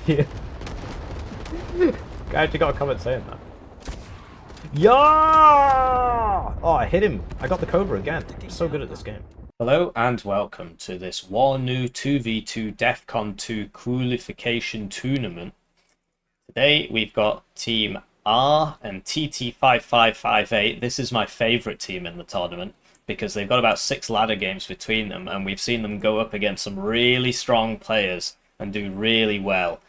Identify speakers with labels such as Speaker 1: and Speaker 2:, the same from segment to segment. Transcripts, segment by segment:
Speaker 1: Yeah. I actually got a comment saying that. Yeah! Oh, I hit him. I got the Cobra again. I'm so good at this game. Hello and welcome to this Warno 2v2 DEFCON2 Qualification Tournament. Today we've got Team R and TT5558. This is my favourite team in the tournament because they've got about 6 ladder games between them, and we've seen them go up against some really strong players and do really well.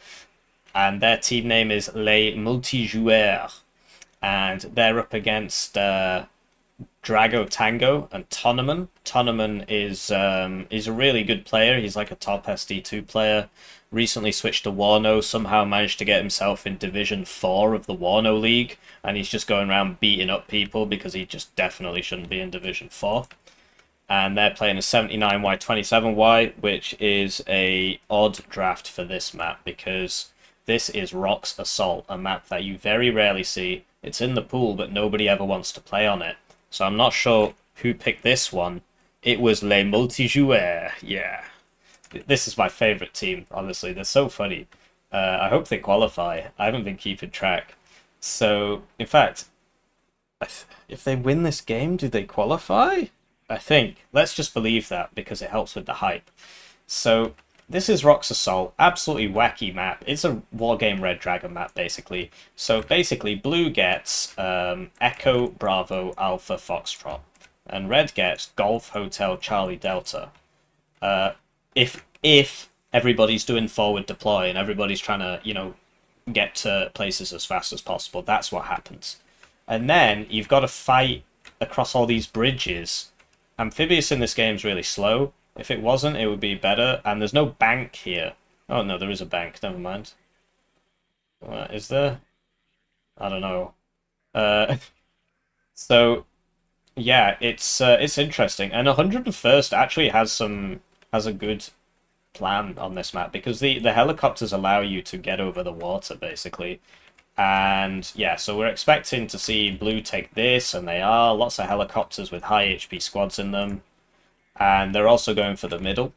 Speaker 1: And their team name is Les Multijoueurs, and they're up against DragoTango and Tonnoman. Tonnoman is a really good player. He's like a top SD2 player. Recently switched to Warno, somehow managed to get himself in Division 4 of the Warno League, and he's just going around beating up people because he just definitely shouldn't be in Division 4. And they're playing a 79Y27Y, which is a odd draft for this map because this is Rocks Assault, a map that you very rarely see. It's in the pool, but nobody ever wants to play on it. So I'm not sure who picked this one. It was Les Multijoueurs, yeah. This is my favourite team, honestly. They're so funny. I hope they qualify. I haven't been keeping track. So, in fact, if they win this game, do they qualify? I think. Let's just believe that because it helps with the hype. So, this is Rocks Assault. Absolutely wacky map. It's a Wargame Red Dragon map, basically. So, basically, blue gets Echo, Bravo, Alpha, Foxtrot. And red gets Golf, Hotel, Charlie, Delta. If everybody's doing forward deploy and everybody's trying to, get to places as fast as possible, that's what happens. And then you've got to fight across all these bridges. Amphibious in this game is really slow. If it wasn't, it would be better. And there's no bank here. Oh, no, there is a bank. Never mind. Is there? I don't know. So, yeah, it's interesting. And 101st actually has a good plan on this map because the helicopters allow you to get over the water, basically. And yeah, so we're expecting to see blue take this, and they are. Lots of helicopters with high HP squads in them. And they're also going for the middle.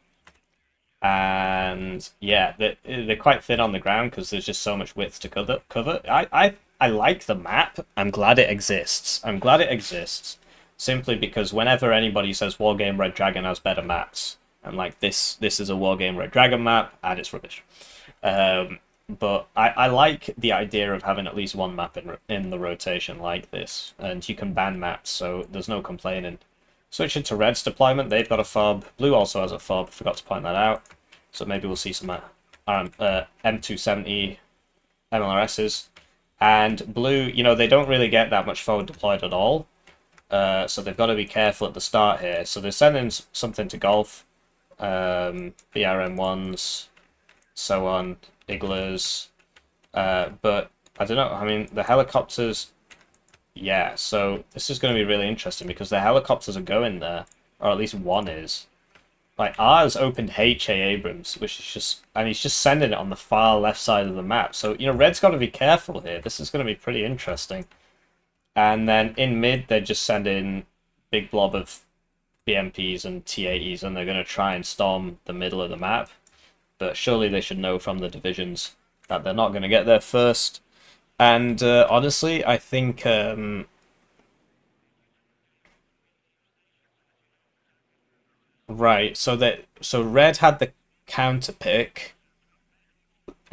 Speaker 1: And yeah, they're quite thin on the ground because there's just so much width to cover. I like the map. I'm glad it exists. I'm glad it exists. Simply because whenever anybody says Wargame Red Dragon has better maps, I'm like, this is a Wargame Red Dragon map, and it's rubbish. But I like the idea of having at least one map in the rotation like this, and you can ban maps, so there's no complaining. Switching to Red's deployment, they've got a fob. Blue also has a fob, forgot to point that out. So maybe we'll see some M270 MLRSs. And Blue, they don't really get that much forward deployed at all. So they've got to be careful at the start here. So they're sending something to Golf, BRM1s, so on, Igglers. But I don't know, I mean, the helicopters... Yeah, so this is going to be really interesting because the helicopters are going there, or at least one is. Like, ours opened H.A. Abrams, which is just... And he's just sending it on the far left side of the map. So, Red's got to be careful here. This is going to be pretty interesting. And then in mid, they're just sending big blob of BMPs and T-80s, and they're going to try and storm the middle of the map. But surely they should know from the divisions that they're not going to get there first. And honestly, I think right. So Red had the counter pick,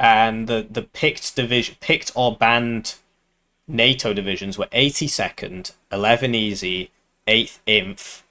Speaker 1: and the picked or banned NATO divisions were 82nd, 11 Easy, 8th Inf,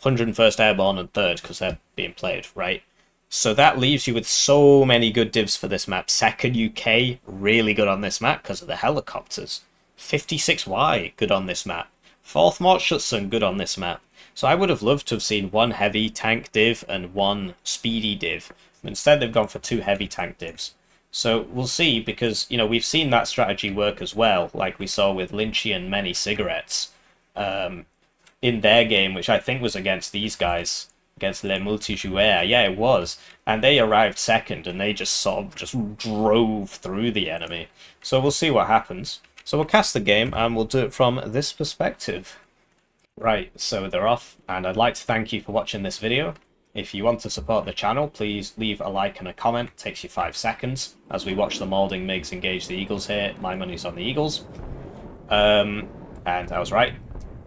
Speaker 1: 101st Airborne, and 3rd because they're being played, right? So that leaves you with so many good divs for this map. 2nd UK, really good on this map because of the helicopters. 56Y, good on this map. 4th Mortschützen, good on this map. So I would have loved to have seen one heavy tank div and one speedy div. Instead, they've gone for 2 heavy tank divs. So we'll see because, we've seen that strategy work as well, like we saw with Lynchy and Many Cigarettes in their game, which I think was against these guys. Against Les Multijoueurs, yeah, it was, and they arrived 2nd, and they just drove through the enemy. So we'll see what happens. So we'll cast the game, and we'll do it from this perspective. Right, so they're off, and I'd like to thank you for watching this video. If you want to support the channel, please leave a like and a comment. It takes you 5 seconds. As we watch the Malding MiGs engage the Eagles here, my money's on the Eagles. And I was right.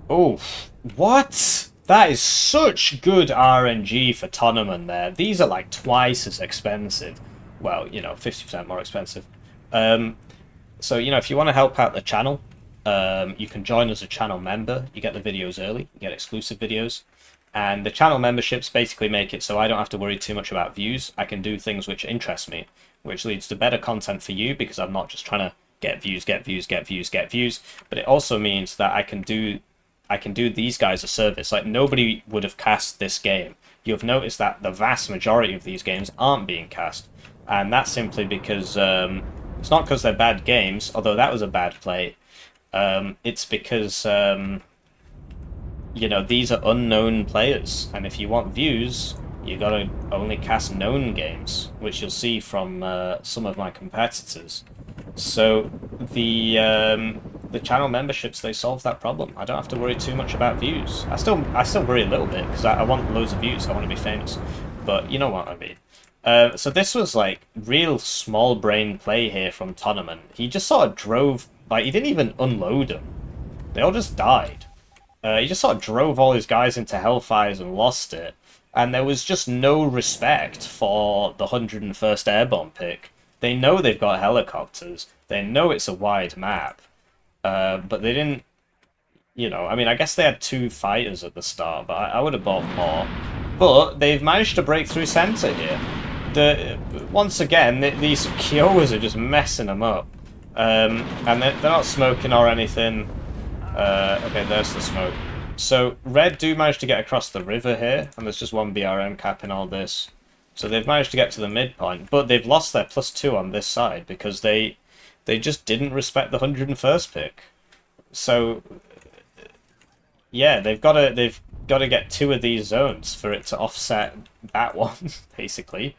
Speaker 1: Oh, what? That is such good RNG for Tonnoman there. These are like twice as expensive. Well, you know, 50% more expensive. So, you know, if you want to help out the channel, you can join as a channel member. You get the videos early, you get exclusive videos. And the channel memberships basically make it so I don't have to worry too much about views. I can do things which interest me, which leads to better content for you, because I'm not just trying to get views, get views, get views, get views. But it also means that I can do these guys a service. Like, nobody would have cast this game. You've noticed that the vast majority of these games aren't being cast. And that's simply because, it's not because they're bad games, although that was a bad play. It's because, you know, these are unknown players. And if you want views, you gotta only cast known games, which you'll see from some of my competitors. So the channel memberships, they solve that problem. I don't have to worry too much about views. I still worry a little bit, because I want loads of views. I want to be famous, but you know what I mean. So this was like real small brain play here from Tonnoman. He just sort of drove, like, he didn't even unload them. They all just died. He just sort of drove all his guys into Hellfires and lost it. And there was just no respect for the 101st Airborne pick. They know they've got helicopters. They know it's a wide map. But they didn't, you know, I mean, I guess they had 2 fighters at the start, but I would have bought more. But they've managed to break through center here. Once again, these Kiowas are just messing them up. And they're not smoking or anything. Okay, there's the smoke. So Red do manage to get across the river here, and there's just 1 BRM capping all this. So they've managed to get to the midpoint, but they've lost their +2 on this side because they just didn't respect the 101st pick. So yeah, they've got to get 2 of these zones for it to offset that one, basically.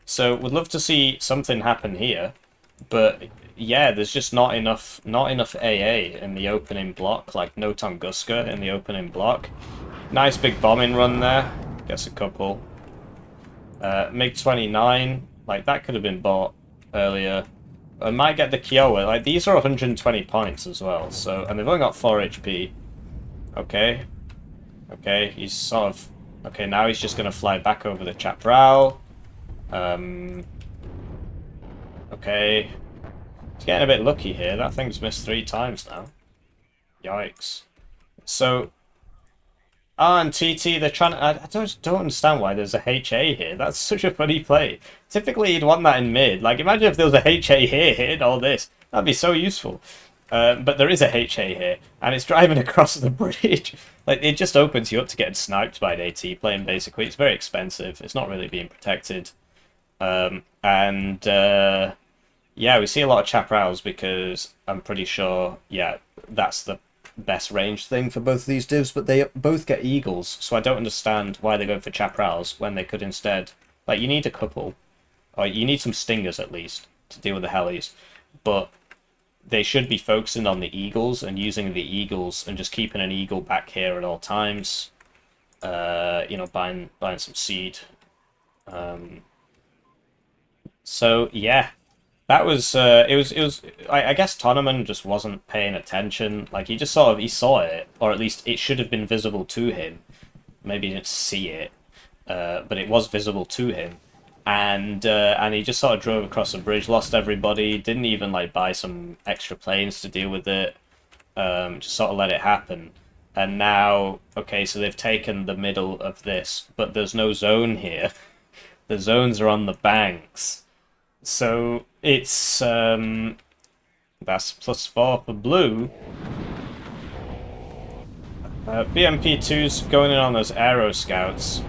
Speaker 1: So would love to see something happen here, but yeah, there's just not enough AA in the opening block, like no Tunguska in the opening block. Nice big bombing run there, gets a couple. MiG-29, like that could have been bought earlier. I might get the Kiowa, like these are 120 points as well, so, and they've only got 4 HP. Okay. Okay, he's sort of, okay, now he's just gonna fly back over the Chaparral. Okay. He's getting a bit lucky here. That thing's missed 3 times now. Yikes. So, and TT, they're trying to, I don't understand why there's a HA here. That's such a funny play. Typically, you'd want that in mid. Like, imagine if there was a HA here hitting all this. That'd be so useful. But there is a HA here, and it's driving across the bridge. Like, it just opens you up to getting sniped by an AT plane, basically. It's very expensive. It's not really being protected. Yeah, we see a lot of Chaparrals because I'm pretty sure, yeah, that's the best range thing for both of these divs, but they both get Eagles, so I don't understand why they're going for Chaparrals when they could instead, like, you need a couple, or you need some Stingers at least to deal with the Helis, but they should be focusing on the Eagles and using the Eagles and just keeping an Eagle back here at all times, you know, buying some seed. So yeah, that was it was I guess Tonnoman just wasn't paying attention. Like, he just sort of, he saw it, or at least it should have been visible to him. Maybe he didn't see it, but it was visible to him, and he just sort of drove across the bridge, lost everybody, didn't even like buy some extra planes to deal with it, just sort of let it happen. And now, okay, so they've taken the middle of this, but there's no zone here. The zones are on the banks. So it's that's +4 for blue. BMP2's going in on those aero scouts,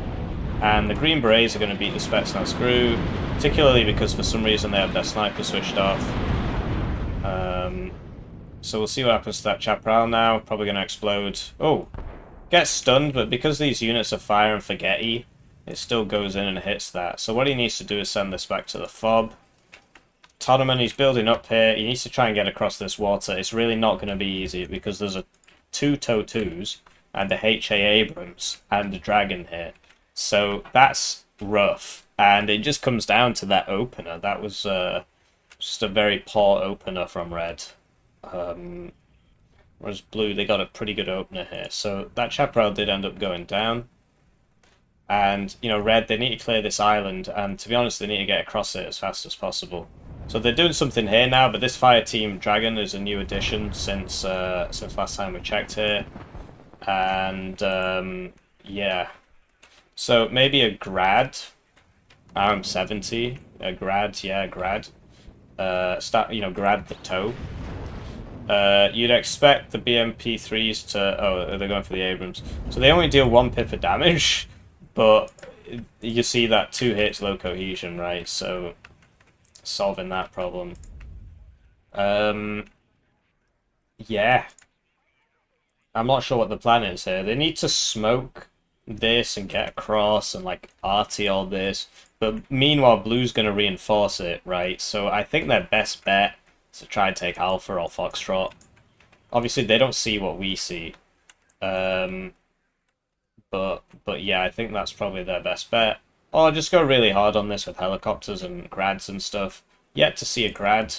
Speaker 1: and the Green Berets are going to beat the Spetsnaz crew, particularly because for some reason they have their sniper switched off. So we'll see what happens to that Chaparral now. Probably going to explode. Oh, gets stunned, but because these units are fire and forgetty, it still goes in and hits that. So what he needs to do is send this back to the FOB. Tonnoman, he's building up here. He needs to try and get across this water. It's really not going to be easy because there's 2 TOW2s and a HA Abrams and a Dragon here. So that's rough. And it just comes down to that opener. That was just a very poor opener from Red. Whereas Blue, they got a pretty good opener here. So that chaparral did end up going down. And, you know, Red, they need to clear this island. And to be honest, they need to get across it as fast as possible. So they're doing something here now, but this Fire Team Dragon is a new addition since last time we checked here. And, yeah. So maybe a Grad. RM70. A Grad, yeah, Grad. Grad the toe. You'd expect the BMP3s to... Oh, they're going for the Abrams. So they only deal 1 pip of damage, but you see that 2 hits low cohesion, right? So solving that problem. Yeah. I'm not sure what the plan is here. They need to smoke this and get across and like arty all this. But meanwhile, Blue's going to reinforce it, right? So I think their best bet is to try and take Alpha or Foxtrot. Obviously, they don't see what we see. But yeah, I think that's probably their best bet. Or just go really hard on this with helicopters and grads and stuff. Yet to see a grad.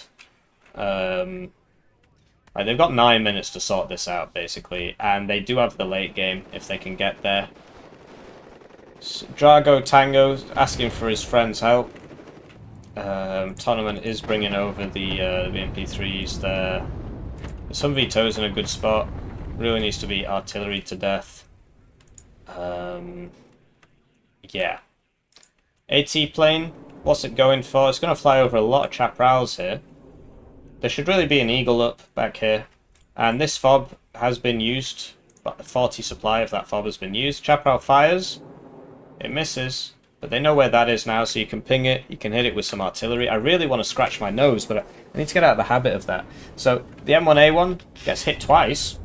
Speaker 1: They've got 9 minutes to sort this out, basically. And they do have the late game, if they can get there. So, DragoTango asking for his friend's help. Tonnoman is bringing over the MP3s there. Some Vito's in a good spot. Really needs to be artillery to death. Yeah. AT plane, what's it going for? It's going to fly over a lot of chaparrals here. There should really be an eagle up back here. And this fob has been used. But the 40 supply of that fob has been used. Chaparral fires. It misses. But they know where that is now, so you can ping it. You can hit it with some artillery. I really want to scratch my nose, but I need to get out of the habit of that. So the M1A1 gets hit twice.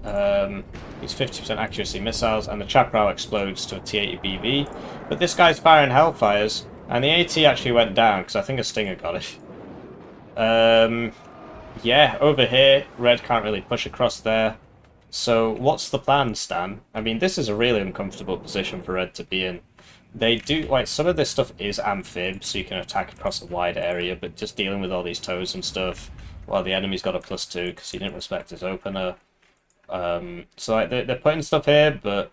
Speaker 1: These 50% accuracy missiles, and the chaparral explodes to a T-80 BV. But this guy's firing Hellfires, and the AT actually went down, because I think a Stinger got it. Yeah, over here, Red can't really push across there. So what's the plan, Stan? I mean, this is a really uncomfortable position for Red to be in. They do, like, some of this stuff is amphib, so you can attack across a wide area, but just dealing with all these toes and stuff, while the enemy's got a +2 because he didn't respect his opener. So like, they're putting stuff here, but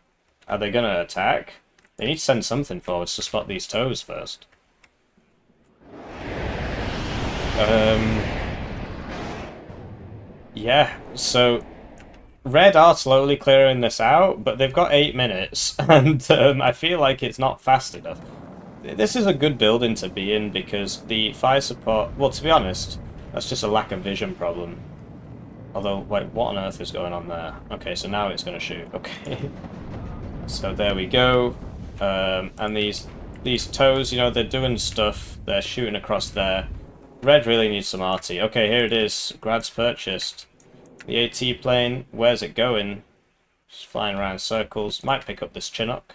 Speaker 1: are they going to attack? They need to send something forwards to spot these toes first. Yeah, so Red are slowly clearing this out, but they've got 8 minutes, and I feel like it's not fast enough. This is a good building to be in, because the fire support... Well, to be honest, that's just a lack of vision problem. Although, wait, what on earth is going on there? Okay, so now it's going to shoot. Okay. So there we go. And these toes, you know, they're doing stuff. They're shooting across there. Red really needs some arty. Okay, here it is. Grad's purchased. The AT plane, where's it going? Just flying around circles. Might pick up this Chinook.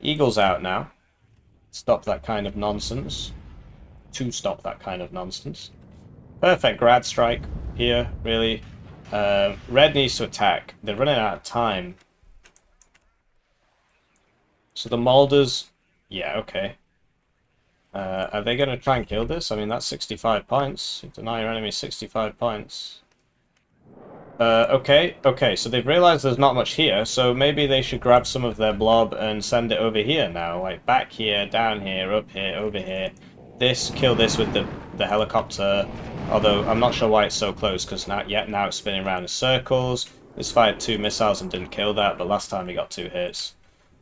Speaker 1: Eagle's out now. Stop that kind of nonsense. To stop that kind of nonsense. Perfect grad strike here, really. Red needs to attack. They're running out of time. So the Molders... Yeah, okay. Are they going to try and kill this? I mean, that's 65 points. You deny your enemy 65 points. Okay, so they've realized there's not much here, so maybe they should grab some of their blob and send it over here now. Like, back here, down here, up here, over here. Kill this with the helicopter. Although, I'm not sure why it's so close, because now it's spinning around in circles. This fired 2 missiles and didn't kill that, but last time he got 2 hits.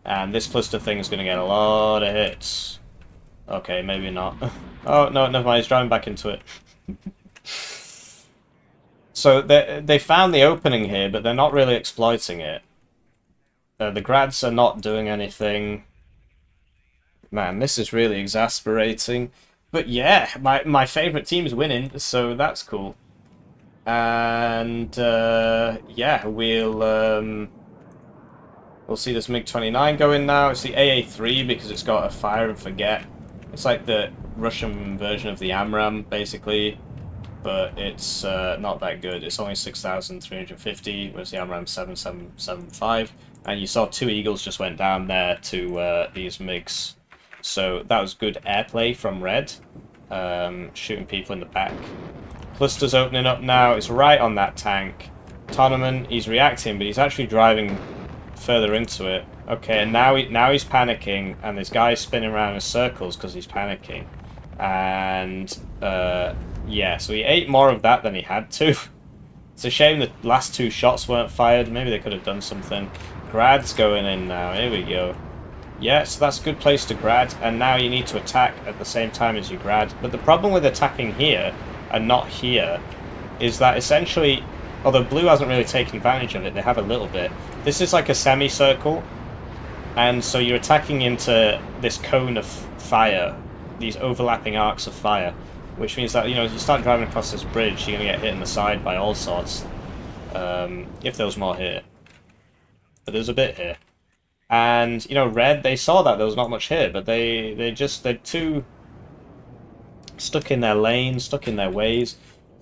Speaker 1: And this cluster thing is going to get a lot of hits. Okay, maybe not. Oh, no, never mind, he's driving back into it. So they found the opening here, but they're not really exploiting it. The grads are not doing anything. Man, this is really exasperating. But yeah, my favourite team's winning, so that's cool. And yeah, we'll see this MiG-29 go in now. It's the AA-3 because it's got a fire and forget. It's like the Russian version of the AMRAAM, basically. But it's not that good. It's only 6,350, whereas the AMRAAM 7,775. And you saw 2 eagles just went down there to these MiGs. So that was good airplay from red, shooting people in the back. Cluster's opening up now. It's right on that tank. Tonnoman, he's reacting, but he's actually driving further into it. Okay, and now he's panicking, and this guy's spinning around in circles because he's panicking. And yeah, so he ate more of that than he had to. It's a shame the last 2 shots weren't fired. Maybe they could have done something. Grad's going in now. Here we go. Yeah, so that's a good place to grad, and now you need to attack at the same time as you grad. But the problem with attacking here and not here is that essentially, although blue hasn't really taken advantage of it, they have a little bit. This is like a semicircle, and so you're attacking into this cone of fire, these overlapping arcs of fire, which means that, you know, as you start driving across this bridge, you're going to get hit in the side by all sorts. If there was more here. But there's a bit here. And, you know, red, they saw that there was not much here, but they're too stuck in their lane, stuck in their ways.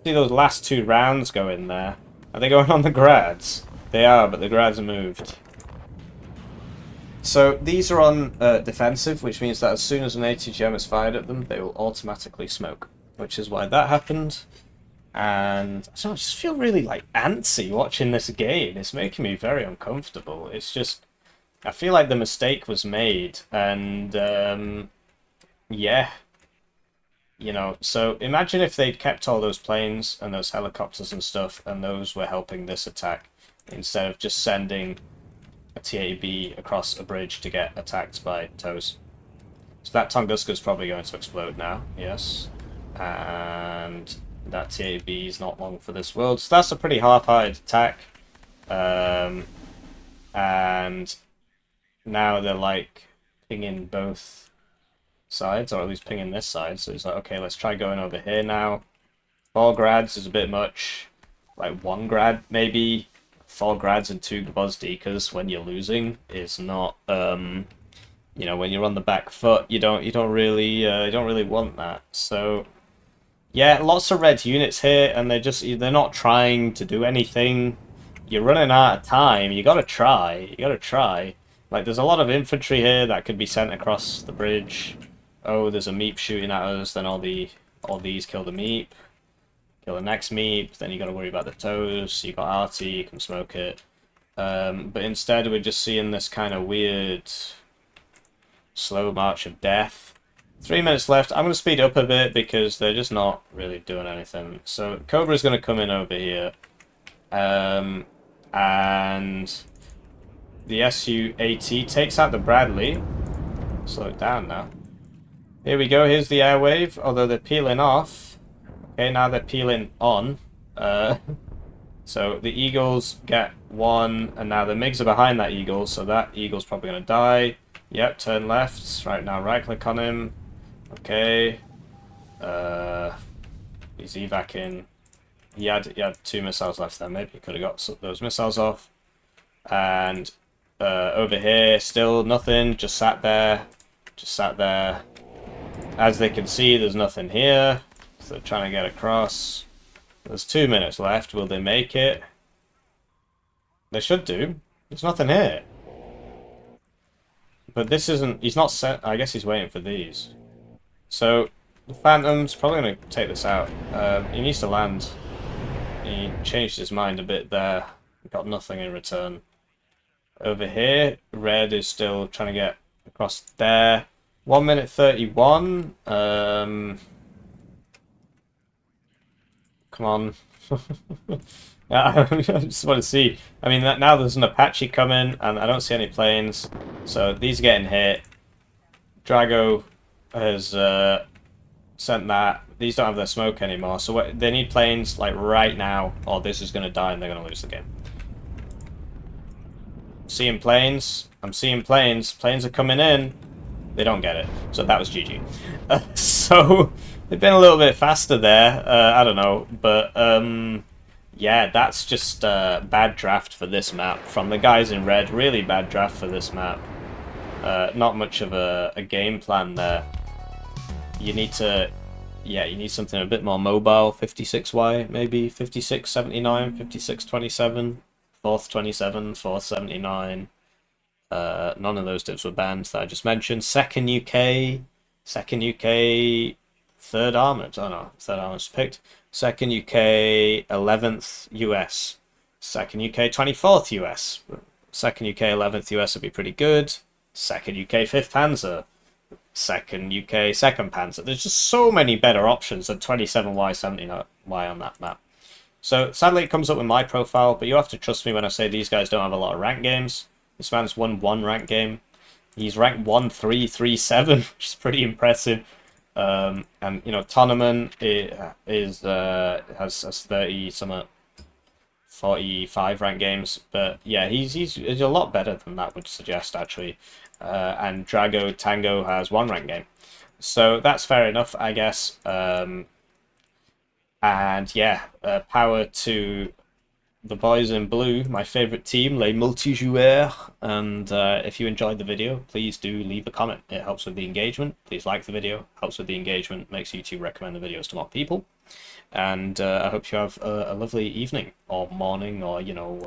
Speaker 1: See those last 2 rounds go in there. Are they going on the grads? They are, but the grads are moved. So these are on defensive, which means that as soon as an ATGM is fired at them, they will automatically smoke, which is why that happened. And so I just feel really like antsy watching this game. It's making me very uncomfortable. It's just, I feel like the mistake was made, and yeah, you know, so imagine if they'd kept all those planes and those helicopters and stuff, and those were helping this attack, instead of just sending a TAB across a bridge to get attacked by tows. So that Tunguska's probably going to explode now, yes, and that TAB is not long for this world, so that's a pretty half-hearted attack, and now they're like pinging both sides, or at least pinging this side, so it's like, okay, let's try going over here now. 4 grads is a bit much, like 1 grad maybe. 4 grads and 2 Gvozdikas when you're losing is not, you know, when you're on the back foot, you don't really want that. So yeah, lots of red units here, and they're not trying to do anything. You're running out of time. You gotta try. Like, there's a lot of infantry here that could be sent across the bridge. Oh, there's a meep shooting at us. Then all these kill the meep. Kill the next meep. Then you got to worry about the toes. You got RT. You can smoke it. But instead, we're just seeing this kind of weird slow march of death. 3 minutes left. I'm going to speed up a bit because they're just not really doing anything. So Cobra's going to come in over here, and the SU-AT takes out the Bradley. Slow it down now. Here we go, here's the airwave, although they're peeling off. Okay, now they're peeling on. So the Eagles get 1, and now the MiGs are behind that Eagle, so that Eagle's probably going to die. Yep, turn left. Right now, right-click on him. Okay. He's evacing. He had 2 missiles left there. Maybe he could have got those missiles off. And over here, still nothing, just sat there. As they can see, there's nothing here, so they're trying to get across. There's 2 minutes left. Will they make it? They should do. There's nothing here. But this isn't, he's not set, I guess he's waiting for these. So, the Phantom's probably going to take this out. He needs to land. He changed his mind a bit there. Got nothing in return. Over here, red is still trying to get across there. 1 minute 31. Come on. I just want to see. I mean, now there's an Apache coming, and I don't see any planes. So these are getting hit. Drago has sent that. These don't have their smoke anymore. So they need planes like right now, or this is going to die and they're going to lose the game. Seeing planes. I'm seeing planes. Planes are coming in. They don't get it. So that was GG. So they've been a little bit faster there. I don't know. But yeah, that's just bad draft for this map. From the guys in red, really bad draft for this map. Not much of a game plan there. You need to... Yeah, you need something a bit more mobile. 56Y, maybe. 5679, 5627. 4th 27, 4th 79. None of those divs were banned that I just mentioned. Second UK, third armored. Oh no, third armored's picked. Second UK, 11th US. Second UK, 24th US. Second UK, 11th US would be pretty good. Second UK, 5th Panzer. Second UK, 2nd Panzer. There's just so many better options than 27Y, 70Y on that map. So sadly it comes up with my profile, but you have to trust me when I say these guys don't have a lot of rank games. This man's won one rank game. He's ranked 1-3-3-7, which is pretty impressive. And you know, Tonnoman has 30 some 45 rank games, but yeah, he's a lot better than that would suggest actually. And DragoTango has 1 rank game, so that's fair enough, I guess. And yeah, power to the boys in blue, my favorite team, Les Multijoueurs. And if you enjoyed the video, please do leave a comment. It helps with the engagement. Please like the video. Helps with the engagement. Makes YouTube recommend the videos to more people. And I hope you have a lovely evening or morning, or you know,